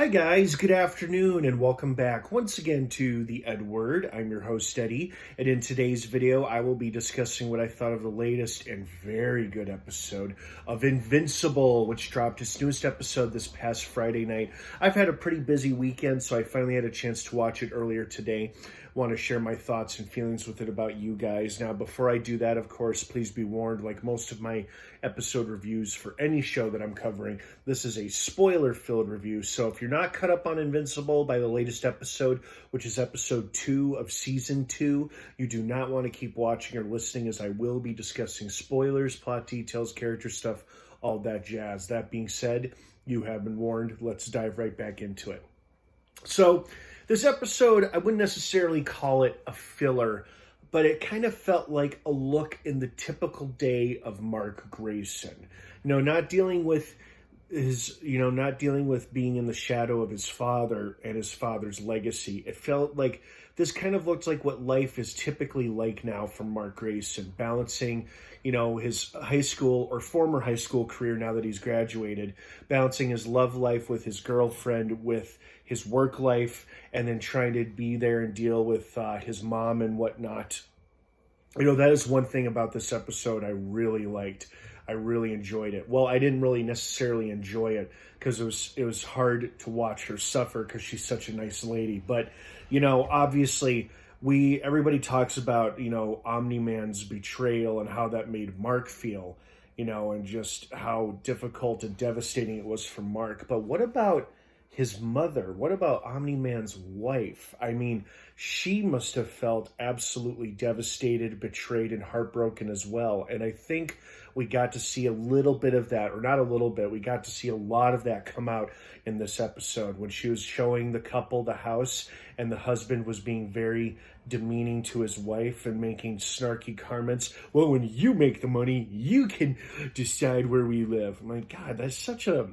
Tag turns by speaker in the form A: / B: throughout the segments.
A: Hi guys, good afternoon and welcome back once again to the EdWord. I'm your host Eddie, and in today's video I will be discussing what I thought of the latest and very good episode of Invincible, which dropped its newest episode this past Friday night. I've had a pretty busy weekend, so I finally had a chance to watch it earlier today. Want to share my thoughts and feelings with it about you guys. Now, before I do that, of course, please be warned, like most of my episode reviews for any show that I'm covering, this is a spoiler-filled review. So if you're not caught up on Invincible by the latest episode, which is episode 2 of season 2, you do not want to keep watching or listening, as I will be discussing spoilers, plot details, character stuff, all that jazz. That being said, you have been warned. Let's dive right back into it. So this episode, I wouldn't necessarily call it a filler, but it kind of felt like a look in the typical day of Mark Grayson. Not dealing with being in the shadow of his father and his father's legacy. It felt like this kind of looked like what life is typically like now for Mark Grayson, balancing, his high school or former high school career now that he's graduated, balancing his love life with his girlfriend, with his work life, and then trying to be there and deal with his mom and whatnot. That is one thing about this episode I really liked. I really enjoyed it. Well, I didn't really necessarily enjoy it because it was hard to watch her suffer because she's such a nice lady. But, obviously everybody talks about, Omni-Man's betrayal and how that made Mark feel, and just how difficult and devastating it was for Mark. But what about his mother? What about Omni-Man's wife? I mean, she must have felt absolutely devastated, betrayed, and heartbroken as well. And I think we got to see a little bit of that, or not a little bit, we got to see a lot of that come out in this episode when she was showing the couple the house and the husband was being very demeaning to his wife and making snarky comments. Well, when you make the money, you can decide where we live. I'm like, God, that's such a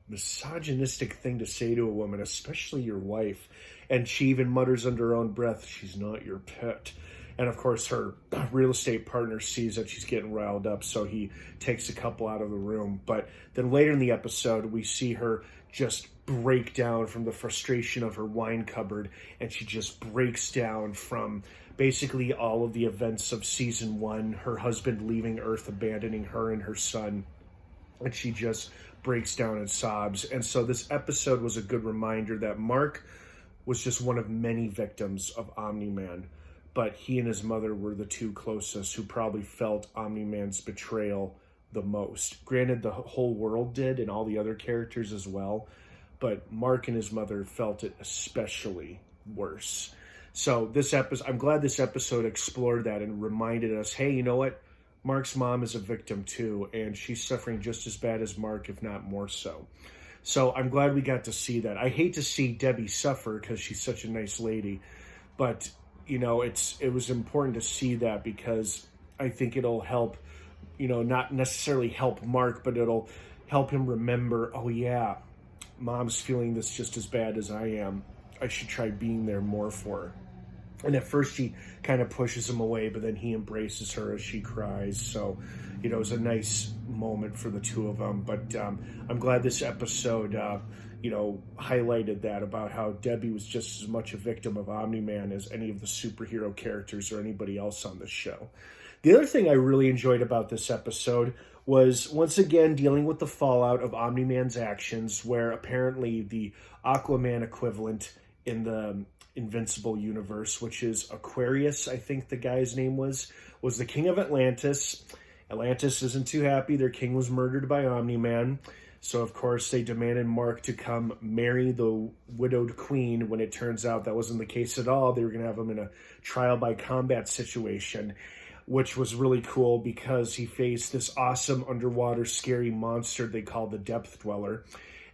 A: misogynistic thing to say to a woman, especially your wife. And she even mutters under her own breath, she's not your pet. And of course her real estate partner sees that she's getting riled up, so he takes a couple out of the room. But then later in the episode we see her just break down from the frustration of her wine cupboard, and she just breaks down from basically all of the events of season 1, her husband leaving Earth, abandoning her and her son, and she just breaks down and sobs. And so this episode was a good reminder that Mark was just one of many victims of Omni-Man, but he and his mother were the two closest who probably felt Omni-Man's betrayal the most. Granted, the whole world did, and all the other characters as well, but Mark and his mother felt it especially worse. So I'm glad this episode explored that and reminded us, hey, you know what? Mark's mom is a victim too, and she's suffering just as bad as Mark, if not more so. So I'm glad we got to see that. I hate to see Debbie suffer because she's such a nice lady, but it was important to see that because I think it'll help, not necessarily help Mark, but it'll help him remember, oh yeah, mom's feeling this just as bad as I am. I should try being there more for her. And at first she kind of pushes him away, but then he embraces her as she cries. So, it was a nice moment for the two of them. But I'm glad this episode, highlighted that about how Debbie was just as much a victim of Omni-Man as any of the superhero characters or anybody else on the show. The other thing I really enjoyed about this episode was, once again, dealing with the fallout of Omni-Man's actions, where apparently the Aquaman equivalent in the Invincible universe, which is Aquarius, I think the guy's name was the king of Atlantis. Atlantis isn't too happy. Their king was murdered by Omni-Man. So, of course, they demanded Mark to come marry the widowed queen, when it turns out that wasn't the case at all. They were going to have him in a trial by combat situation, which was really cool because he faced this awesome underwater scary monster they called the Depth Dweller.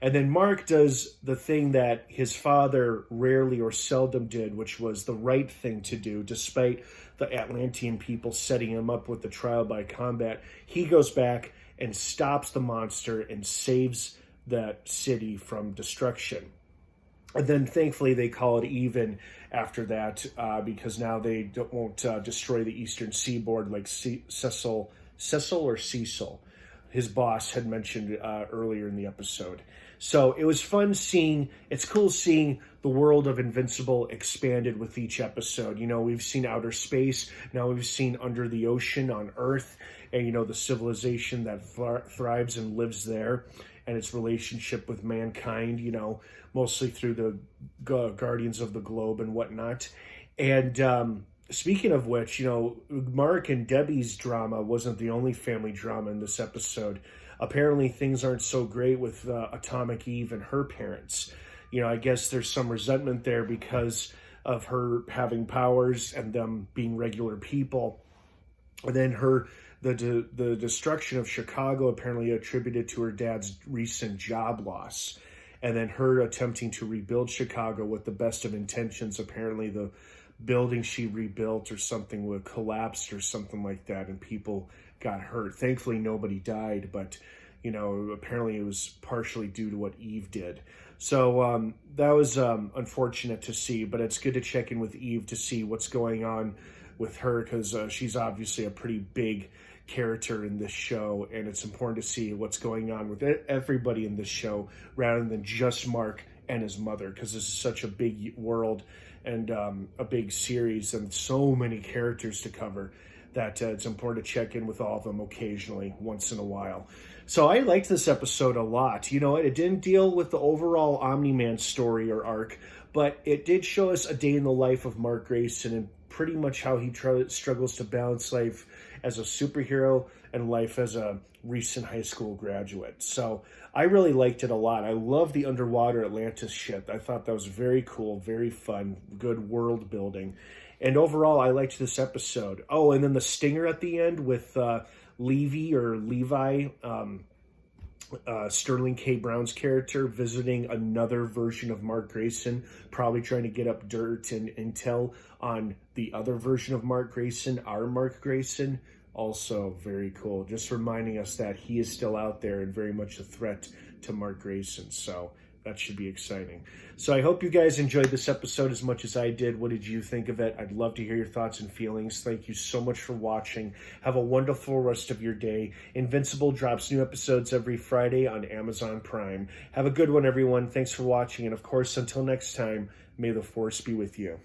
A: And then Mark does the thing that his father rarely or seldom did, which was the right thing to do, despite the Atlantean people setting him up with the trial by combat. He goes back and stops the monster and saves that city from destruction. And then thankfully they call it even after that because now they won't destroy the eastern seaboard like Cecil, his boss, had mentioned earlier in the episode. So it was fun seeing, it's cool seeing the world of Invincible expanded with each episode. You know, we've seen outer space, now we've seen under the ocean on Earth, and, you know, the civilization that thrives and lives there, and its relationship with mankind, you know, mostly through the Guardians of the Globe and whatnot. And speaking of which, you know, Mark and Debbie's drama wasn't the only family drama in this episode. Apparently, things aren't so great with Atomic Eve and her parents. You know, I guess there's some resentment there because of her having powers and them being regular people. And then the destruction of Chicago apparently attributed to her dad's recent job loss. And then her attempting to rebuild Chicago with the best of intentions. Apparently the building she rebuilt or something would collapse or something like that, and people got hurt. Thankfully, nobody died, but, you know, apparently it was partially due to what Eve did. So that was unfortunate to see, but it's good to check in with Eve to see what's going on with her, because she's obviously a pretty big character in this show, and it's important to see what's going on with everybody in this show rather than just Mark and his mother, because this is such a big world and a big series and so many characters to cover that it's important to check in with all of them occasionally, once in a while. So I liked this episode a lot. You know, it didn't deal with the overall Omni-Man story or arc, but it did show us a day in the life of Mark Grayson and pretty much how he struggles to balance life as a superhero and life as a recent high school graduate. So I really liked it a lot. I love the underwater Atlantis ship. I thought that was very cool, very fun, good world building. And overall, I liked this episode. Oh, and then the stinger at the end with Levi, Sterling K. Brown's character, visiting another version of Mark Grayson, probably trying to get up dirt and intel on the other version of Mark Grayson, our Mark Grayson. Also very cool. Just reminding us that he is still out there and very much a threat to Mark Grayson. So that should be exciting. So I hope you guys enjoyed this episode as much as I did. What did you think of it? I'd love to hear your thoughts and feelings. Thank you so much for watching. Have a wonderful rest of your day. Invincible drops new episodes every Friday on Amazon Prime. Have a good one, everyone. Thanks for watching. And of course, until next time, may the Force be with you.